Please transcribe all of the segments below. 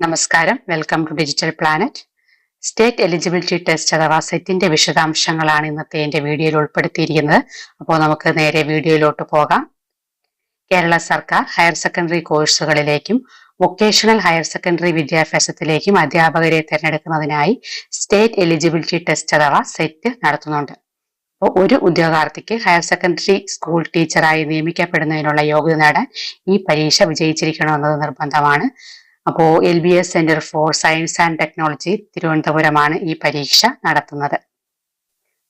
നമസ്കാരം, welcome to digital planet. State eligibility test അഥവാ സെറ്റിന്റെ വിശദാംശങ്ങളാണ് ഇന്നത്തെ എന്റെ വീഡിയോയിൽ ഉൾപ്പെടുത്തിയിരിക്കുന്നത്. അപ്പോൾ നമുക്ക് നേരെ വീഡിയോയിലോട്ട് പോകാം. കേരള സർക്കാർ ഹയർ സെക്കൻഡറി കോഴ്സുകളിലേക്കും വൊക്കേഷണൽ ഹയർ സെക്കൻഡറി വിദ്യാഭ്യാസത്തിലേക്കും അധ്യാപകരെ തിരഞ്ഞെടുക്കുന്നതിനായി സ്റ്റേറ്റ് എലിജിബിലിറ്റി ടെസ്റ്റ് അഥവാ സെറ്റ് നടത്തുന്നുണ്ട്. അപ്പോൾ ഒരു ഉദ്യോഗാർത്ഥിക്ക് ഹയർ സെക്കൻഡറി സ്കൂൾ ടീച്ചറായി നിയമിക്കപ്പെടുന്നതിനുള്ള യോഗ്യത നേടാൻ ഈ പരീക്ഷ വിജയിച്ചിരിക്കണമെന്നത് നിർബന്ധമാണ്. അപ്പോൾ LBS centre for science and technology തിരുവനന്തപുരമാണ് ഈ പരീക്ഷ നടത്തുന്നത്.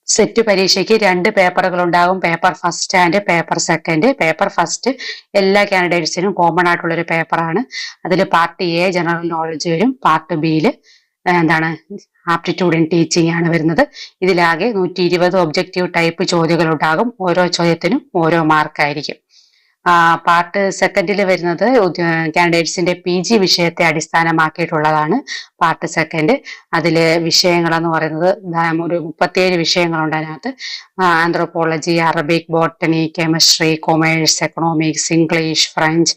സെറ്റ് പരീക്ഷയ്ക്ക് 2 പേപ്പറുകൾ ഉണ്ടാകും. Paper first and paper second. Paper first എല്ലാ കാൻഡിഡേറ്റ്സിനും കോമൺ ആയിട്ടുള്ള ഒരു പേപ്പറാണ്. അതിൽ പാർട്ട് A ജനറൽ നോളജ് വരും. പാർട്ട് Bയിൽ ആപ്റ്റിറ്റ്യൂഡ് ഇൻ ടീച്ചിങ് ആണ് വരുന്നത്. ഇതിലാകെ 120 ഒബ്ജക്റ്റീവ് ടൈപ്പ് ചോദ്യങ്ങൾ ഉണ്ടാകും. ഓരോ ചോദ്യത്തിനും ഓരോ മാർക്കായിരിക്കും. പാർട്ട് സെക്കൻഡിൽ വരുന്നത് കാൻഡിഡേറ്റ്സിന്റെ PG വിഷയത്തെ അടിസ്ഥാനമാക്കിയിട്ടുള്ളതാണ്. പാർട്ട് സെക്കൻഡ് അതില് വിഷയങ്ങളെന്ന് പറയുന്നത് ഒരു 37 വിഷയങ്ങളുണ്ട്. അതിനകത്ത് anthropology, Arabic, botany, chemistry, commerce, economics, English, French,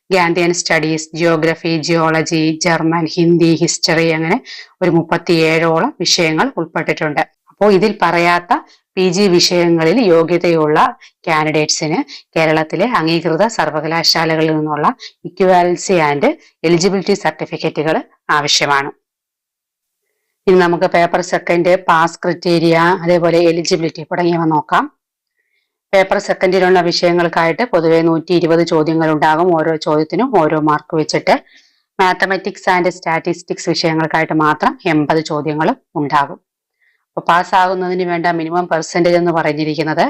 Gandhian studies, geography, geology, German, Hindi, history, അങ്ങനെ ഒരു 37ഓളം വിഷയങ്ങൾ ഉൾപ്പെട്ടിട്ടുണ്ട്. അപ്പോൾ ഇതിൽ പറയാത്ത PG വിഷയങ്ങളിൽ യോഗ്യതയുള്ള കാൻഡിഡേറ്റ്സിന് കേരളത്തിലെ അംഗീകൃത സർവകലാശാലകളിൽ നിന്നുള്ള ഇക്വാലൻസി ആൻഡ് എലിജിബിലിറ്റി സർട്ടിഫിക്കറ്റുകൾ ആവശ്യമാണ്. ഇനി നമുക്ക് പേപ്പർ സെക്കൻഡ്, പാസ് ക്രിറ്റീരിയ, അതേപോലെ എലിജിബിലിറ്റി തുടങ്ങിയവ നോക്കാം. പേപ്പർ സെക്കൻഡിലുള്ള വിഷയങ്ങൾക്കായിട്ട് പൊതുവെ 120 ചോദ്യങ്ങൾ ഉണ്ടാകും. ഓരോ ചോദ്യത്തിനും ഓരോ മാർക്ക് വെച്ചിട്ട്. മാത്തമാറ്റിക്സ് ആൻഡ് സ്റ്റാറ്റിസ്റ്റിക്സ് വിഷയങ്ങൾക്കായിട്ട് മാത്രം 80 ചോദ്യങ്ങൾ ഉണ്ടാകും. അപ്പോൾ പാസ്സാകുന്നതിന് വേണ്ട മിനിമം പെർസെൻറ്റേജ് എന്ന് പറഞ്ഞിരിക്കുന്നത്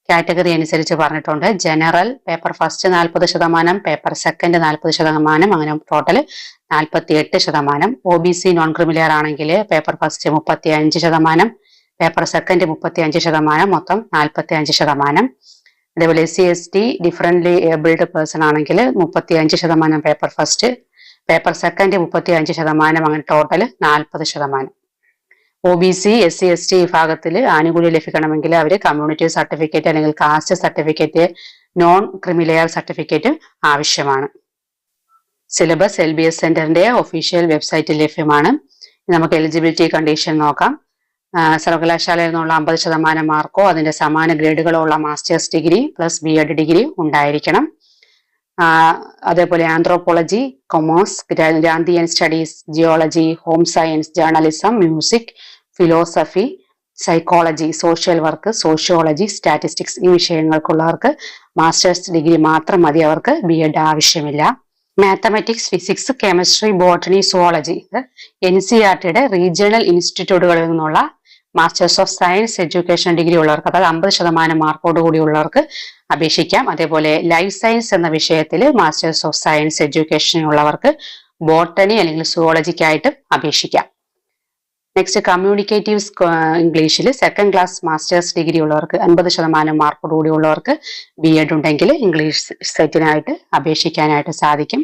കാറ്റഗറി അനുസരിച്ച് പറഞ്ഞിട്ടുണ്ട്. General paper first 40%, paper second 40%, അങ്ങനെ ടോട്ടൽ 48%. OBC നോൺ ക്രിമിലിയർ ആണെങ്കിൽ പേപ്പർ ഫസ്റ്റ് 35%, പേപ്പർ സെക്കൻഡ് 35%, മൊത്തം 45%. അതേപോലെ SC/ST ഡിഫറൻ്റ്ലി ഏബിൾഡ് പേഴ്സൺ ആണെങ്കിൽ 35% പേപ്പർ ഫസ്റ്റ്, പേപ്പർ സെക്കൻഡ് 35%, അങ്ങനെ ടോട്ടൽ 40%. OBC SC/ST വിഭാഗത്തിൽ ആനുകൂല്യം ലഭിക്കണമെങ്കിൽ അവർ കമ്മ്യൂണിറ്റി സർട്ടിഫിക്കറ്റ് അല്ലെങ്കിൽ caste certificate, non creamy layer certificate ആവശ്യമാണ്. സിലബസ് LBS സെന്ററിന്റെ ഒഫീഷ്യൽ വെബ്സൈറ്റിൽ ലഭ്യമാണ്. നമുക്ക് എലിജിബിലിറ്റി കണ്ടീഷൻ നോക്കാം. സർവകലാശാലയിൽ നിന്നുള്ള 50% മാർക്കോ അതിന്റെ സമാന ഗ്രേഡുകളോ ഉള്ള master's degree plus BEd degree ഉണ്ടായിരിക്കണം. അതേപോലെ anthropology, commerce, Gandhian studies, geology, home science, journalism, music, philosophy, psychology, social work, sociology, statistics ഈ വിഷയങ്ങൾക്കുള്ളവർക്ക് മാസ്റ്റേഴ്സ് ഡിഗ്രി മാത്രം മതി. അവർക്ക് BEd ആവശ്യമില്ല. Mathematics, physics, chemistry, botany, zoology NCERTയുടെ റീജിയണൽ ഇൻസ്റ്റിറ്റ്യൂട്ടുകളിൽ നിന്നുള്ള master's of science education degree ഉള്ളവർക്ക്, അതായത് 50% മാർക്കോട് കൂടി ഉള്ളവർക്ക് അപേക്ഷിക്കാം. അതേപോലെ ലൈഫ് സയൻസ് എന്ന വിഷയത്തിൽ മാസ്റ്റേഴ്സ് ഓഫ് സയൻസ് എഡ്യൂക്കേഷൻ ഉള്ളവർക്ക് ബോട്ടണി അല്ലെങ്കിൽ സുവോളജിക്കായിട്ട് അപേക്ഷിക്കാം. നെക്സ്റ്റ് കമ്മ്യൂണിക്കേറ്റീവ്സ് ഇംഗ്ലീഷിൽ സെക്കൻഡ് ക്ലാസ് മാസ്റ്റേഴ്സ് ഡിഗ്രി ഉള്ളവർക്ക് 50% മാർക്കോട് കൂടി ഉള്ളവർക്ക് BEd ഉണ്ടെങ്കിൽ ഇംഗ്ലീഷ് സെറ്റിനായിട്ട് അപേക്ഷിക്കാനായിട്ട് സാധിക്കും.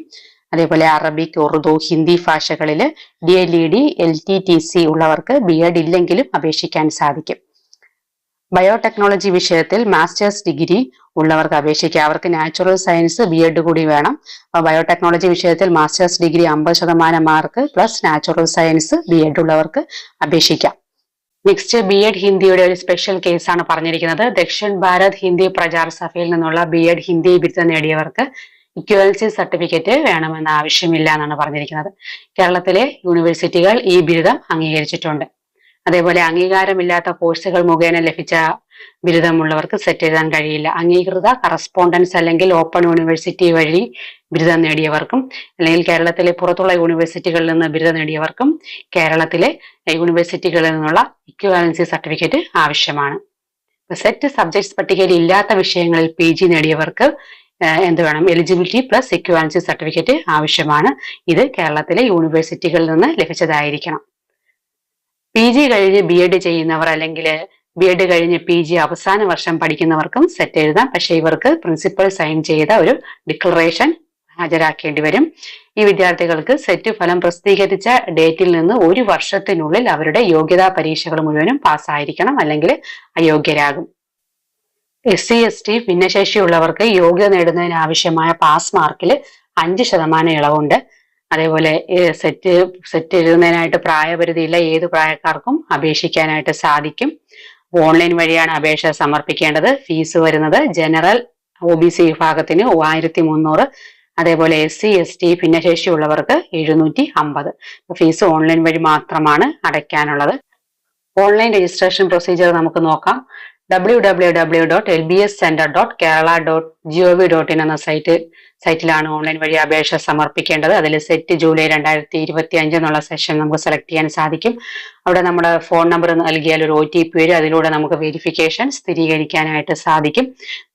അതേപോലെ അറബിക്, ഉറുദു, ഹിന്ദി ഭാഷകളിൽ DLED LTTC ഉള്ളവർക്ക് BEd ഇല്ലെങ്കിലും അപേക്ഷിക്കാൻ സാധിക്കും. ബയോടെക്നോളജി വിഷയത്തിൽ മാസ്റ്റേഴ്സ് ഡിഗ്രി ഉള്ളവർക്ക് അപേക്ഷിക്കാം. അവർക്ക് നാച്ചുറൽ സയൻസ് BEd കൂടി വേണം. ബയോടെക്നോളജി വിഷയത്തിൽ masters degree 50% mark plus natural science BEd ഉള്ളവർക്ക് അപേക്ഷിക്കാം. നെക്സ്റ്റ് BEd ഹിന്ദിയുടെ ഒരു സ്പെഷ്യൽ കേസാണ് പറഞ്ഞിരിക്കുന്നത്. ദക്ഷിൺ ഭാരത് ഹിന്ദി പ്രചാർ സഭയിൽ നിന്നുള്ള BEd ഹിന്ദി ബിരുദം നേടിയവർക്ക് ഇക്വാലൻസി സർട്ടിഫിക്കറ്റ് വേണമെന്ന ആവശ്യമില്ല എന്നാണ് പറഞ്ഞിരിക്കുന്നത്. കേരളത്തിലെ യൂണിവേഴ്സിറ്റികൾ ഈ ബിരുദം അംഗീകരിച്ചിട്ടുണ്ട്. അതേപോലെ അംഗീകാരമില്ലാത്ത കോഴ്സുകൾ മുഖേന ലഭിച്ച ബിരുദമുള്ളവർക്ക് സെറ്റ് എഴുതാൻ കഴിയില്ല. അംഗീകൃത കറസ്പോണ്ടൻസ് അല്ലെങ്കിൽ ഓപ്പൺ യൂണിവേഴ്സിറ്റി വഴി ബിരുദം നേടിയവർക്കും അല്ലെങ്കിൽ കേരളത്തിലെ പുറത്തുള്ള യൂണിവേഴ്സിറ്റികളിൽ നിന്ന് ബിരുദം നേടിയവർക്കും കേരളത്തിലെ യൂണിവേഴ്സിറ്റികളിൽ നിന്നുള്ള ഇക്വാലൻസി സർട്ടിഫിക്കറ്റ് ആവശ്യമാണ്. സെറ്റ് സബ്ജക്ട്സ് പട്ടികയിൽ ഇല്ലാത്ത വിഷയങ്ങളിൽ PG നേടിയവർക്ക് എന്ത് വേണം? എലിജിബിലിറ്റി പ്ലസ് ഇക്വാലൻസി സർട്ടിഫിക്കറ്റ് ആവശ്യമാണ്. ഇത് കേരളത്തിലെ യൂണിവേഴ്സിറ്റികളിൽ നിന്ന് ലഭിച്ചതായിരിക്കണം. PG കഴിഞ്ഞ് BEd ചെയ്യുന്നവർ അല്ലെങ്കിൽ BEd കഴിഞ്ഞ് PG അവസാന വർഷം പഠിക്കുന്നവർക്കും സെറ്റ് എഴുതാം. പക്ഷെ ഇവർക്ക് പ്രിൻസിപ്പൽ സൈൻ ചെയ്ത ഒരു ഡിക്ലറേഷൻ ഹാജരാക്കേണ്ടി വരും. ഈ വിദ്യാർത്ഥികൾക്ക് സെറ്റ് ഫലം പ്രസിദ്ധീകരിച്ച ഡേറ്റിൽ നിന്ന് 1 വർഷത്തിനുള്ളിൽ അവരുടെ യോഗ്യതാ പരീക്ഷകൾ മുഴുവനും പാസ്സായിരിക്കണം, അല്ലെങ്കിൽ അയോഗ്യരാകും. SC/ST ഭിന്നശേഷിയുള്ളവർക്ക് യോഗ്യത നേടുന്നതിന് ആവശ്യമായ പാസ് മാർക്കിൽ 5% ഇളവുണ്ട്. അതേപോലെ സെറ്റ് എഴുതുന്നതിനായിട്ട് പ്രായപരിധിയില്ല, ഏത് പ്രായക്കാർക്കും അപേക്ഷിക്കാനായിട്ട് സാധിക്കും. ഓൺലൈൻ വഴിയാണ് അപേക്ഷ സമർപ്പിക്കേണ്ടത്. ഫീസ് വരുന്നത് ജനറൽ OBC വിഭാഗത്തിന് 1300, അതേപോലെ SC ST ഭിന്നശേഷിയുള്ളവർക്ക് 750. ഫീസ് ഓൺലൈൻ വഴി മാത്രമാണ് അടയ്ക്കാനുള്ളത്. ഓൺലൈൻ രജിസ്ട്രേഷൻ പ്രൊസീജിയർ നമുക്ക് നോക്കാം. www.lbscenter.kerala.gov.in എന്ന സൈറ്റിലാണ് ഓൺലൈൻ വഴി അപേക്ഷ സമർപ്പിക്കേണ്ടത്. അതിൽ സെറ്റ് ജൂലൈ 2025 എന്നുള്ള സെഷൻ നമുക്ക് സെലക്ട് ചെയ്യാൻ സാധിക്കും. അവിടെ നമ്മുടെ ഫോൺ നമ്പർ നൽകിയാൽ ഒരു OTP വരും. അതിലൂടെ നമുക്ക് വെരിഫിക്കേഷൻ സ്ഥിരീകരിക്കാനായിട്ട് സാധിക്കും.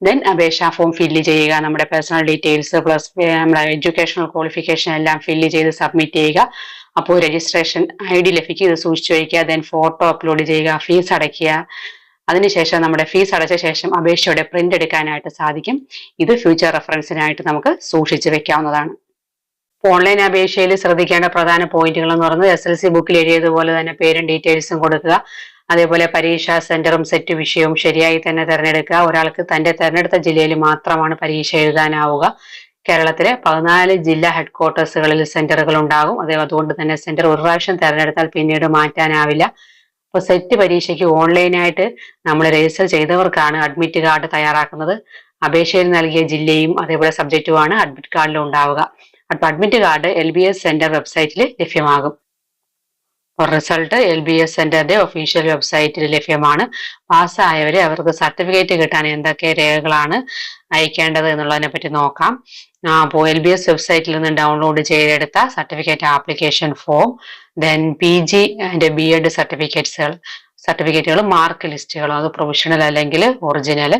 ദെൻ അപേക്ഷാ ഫോം ഫില്ല് ചെയ്യുക. നമ്മുടെ പേഴ്സണൽ ഡീറ്റെയിൽസ് പ്ലസ് നമ്മുടെ എഡ്യൂക്കേഷണൽ ക്വാളിഫിക്കേഷൻ എല്ലാം ഫില്ല് ചെയ്ത് സബ്മിറ്റ് ചെയ്യുക. അപ്പോൾ രജിസ്ട്രേഷൻ ID ലഭിക്കും. ഇത് സൂക്ഷിച്ചു വയ്ക്കുക. ദെൻ ഫോട്ടോ അപ്ലോഡ് ചെയ്യുക. ഫീസ് അടയ്ക്കുക. അതിനുശേഷം നമ്മുടെ ഫീസ് അടച്ച ശേഷം അപേക്ഷയുടെ പ്രിന്റ് എടുക്കാനായിട്ട് സാധിക്കും. ഇത് ഫ്യൂച്ചർ റെഫറൻസിനായിട്ട് നമുക്ക് സൂക്ഷിച്ചു വെക്കാവുന്നതാണ്. ഓൺലൈൻ അപേക്ഷയിൽ ശ്രദ്ധിക്കേണ്ട പ്രധാന പോയിന്റുകൾ എന്ന് പറയുന്നത് SLC ബുക്കിൽ എഴുതിയതുപോലെ തന്നെ പേരും ഡീറ്റെയിൽസും കൊടുക്കുക. അതേപോലെ പരീക്ഷാ സെന്ററും സെറ്റ് വിഷയവും ശരിയായി തന്നെ തിരഞ്ഞെടുക്കുക. ഒരാൾക്ക് തന്റെ തിരഞ്ഞെടുത്ത ജില്ലയിൽ മാത്രമാണ് പരീക്ഷ എഴുതാനാവുക. കേരളത്തിലെ 14 ജില്ലാ ഹെഡ്ക്വാർട്ടേഴ്സുകളിൽ സെന്ററുകൾ ഉണ്ടാകും. അതുകൊണ്ട് തന്നെ സെന്റർ ഒരു പ്രാവശ്യം തിരഞ്ഞെടുത്താൽ പിന്നീട് മാറ്റാനാവില്ല. അപ്പോൾ സെറ്റ് പരീക്ഷയ്ക്ക് ഓൺലൈനായിട്ട് നമ്മൾ രജിസ്റ്റർ ചെയ്തവർക്കാണ് അഡ്മിറ്റ് കാർഡ് തയ്യാറാക്കുന്നത്. അപേക്ഷയിൽ നൽകിയ ജില്ലയും അതേപോലെ സബ്ജക്റ്റുമാണ് അഡ്മിറ്റ് കാർഡിൽ ഉണ്ടാവുക. അപ്പോൾ അഡ്മിറ്റ് കാർഡ് LBS സെന്റർ വെബ്സൈറ്റിൽ ലഭ്യമാകും. റിസൾട്ട് LBS സെന്ററിന്റെ ഒഫീഷ്യൽ വെബ്സൈറ്റിൽ ലഭ്യമാണ്. പാസ്സായവരെ അവർക്ക് സർട്ടിഫിക്കറ്റ് കിട്ടാൻ എന്തൊക്കെ രേഖകളാണ് അയക്കേണ്ടത് എന്നുള്ളതിനെ പറ്റി നോക്കാം. അപ്പോൾ LBS വെബ്സൈറ്റിൽ നിന്ന് ഡൗൺലോഡ് ചെയ്തെടുത്ത certificate application form, then PG and BEd സർട്ടിഫിക്കറ്റുകളും മാർക്ക് ലിസ്റ്റുകളും, അത് പ്രൊവിഷണൽ അല്ലെങ്കിൽ ഒറിജിനൽ,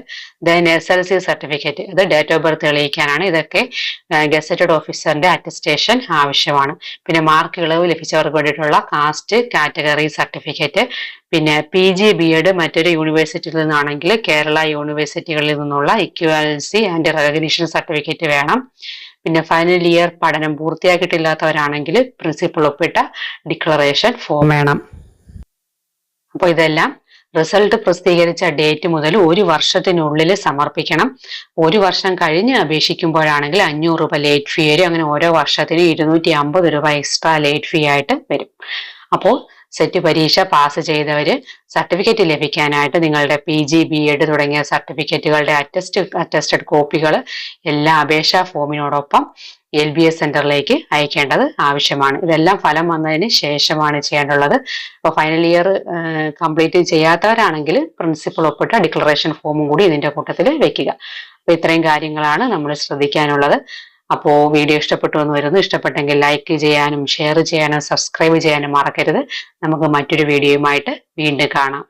ദെൻ SLC സർട്ടിഫിക്കറ്റ്, അത് ഡേറ്റ് ഓഫ് ബർത്ത് തെളിയിക്കാനാണ്. ഇതൊക്കെ ഗസറ്റഡ് ഓഫീസറിന്റെ അറ്റസ്റ്റേഷൻ ആവശ്യമാണ്. പിന്നെ മാർക്ക് ഇളവ് ലഭിച്ചവർക്ക് വേണ്ടിയിട്ടുള്ള കാസ്റ്റ് കാറ്റഗറി സർട്ടിഫിക്കറ്റ്, പിന്നെ PG BEd മറ്റൊരു യൂണിവേഴ്സിറ്റിയിൽ നിന്നാണെങ്കിൽ കേരള യൂണിവേഴ്സിറ്റികളിൽ നിന്നുള്ള ഇക്വാലൻസി ആൻഡ് റെക്കഗ്നിഷൻ സർട്ടിഫിക്കറ്റ് വേണം. പിന്നെ ഫൈനൽ ഇയർ പഠനം പൂർത്തിയാക്കിയിട്ടില്ലാത്തവരാണെങ്കിൽ പ്രിൻസിപ്പൽ ഒപ്പിട്ട ഡിക്ലറേഷൻ ഫോം വേണം. അപ്പോൾ ഇതെല്ലാം റിസൾട്ട് പ്രസിദ്ധീകരിച്ച ഡേറ്റ് മുതൽ 1 വർഷത്തിനുള്ളിൽ സമർപ്പിക്കണം. 1 വർഷം കഴിഞ്ഞ് അപേക്ഷിക്കുമ്പോഴാണെങ്കിൽ 500 രൂപ ലേറ്റ് ഫീ വരും. അങ്ങനെ ഓരോ വർഷത്തിനും 250 രൂപ എക്സ്ട്രാ ലേറ്റ് ഫീ ആയിട്ട് വരും. അപ്പോൾ സെറ്റ് പരീക്ഷ പാസ് ചെയ്തവര് സർട്ടിഫിക്കറ്റ് ലഭിക്കാനായിട്ട് നിങ്ങളുടെ PG BEd തുടങ്ങിയ സർട്ടിഫിക്കറ്റുകളുടെ അറ്റസ്റ്റഡ് കോപ്പികൾ എല്ലാ അപേക്ഷാ ഫോമിനോടൊപ്പം LBS സെന്ററിലേക്ക് അയക്കേണ്ടത് ആവശ്യമാണ്. ഇതെല്ലാം ഫലം വന്നതിന് ശേഷമാണ് ചെയ്യേണ്ടുള്ളത്. അപ്പോൾ ഫൈനൽ ഇയർ കംപ്ലീറ്റ് ചെയ്യാത്തവരാണെങ്കിൽ പ്രിൻസിപ്പൽ ഒപ്പിട്ട ഡിക്ലറേഷൻ ഫോമും കൂടി ഇതിന്റെ കൂട്ടത്തിൽ വെക്കുക. അപ്പോൾ ഇത്രയും കാര്യങ്ങളാണ് നമ്മൾ ശ്രദ്ധിക്കാനുള്ളത്. അപ്പോൾ വീഡിയോ ഇഷ്ടപ്പെട്ടു എന്ന് വരുന്നു. ഇഷ്ടപ്പെട്ടെങ്കിൽ ലൈക്ക് ചെയ്യാനും ഷെയർ ചെയ്യാനും സബ്സ്ക്രൈബ് ചെയ്യാനും മറക്കരുത്. നമുക്ക് മറ്റൊരു വീഡിയോയുമായിട്ട് വീണ്ടും കാണാം.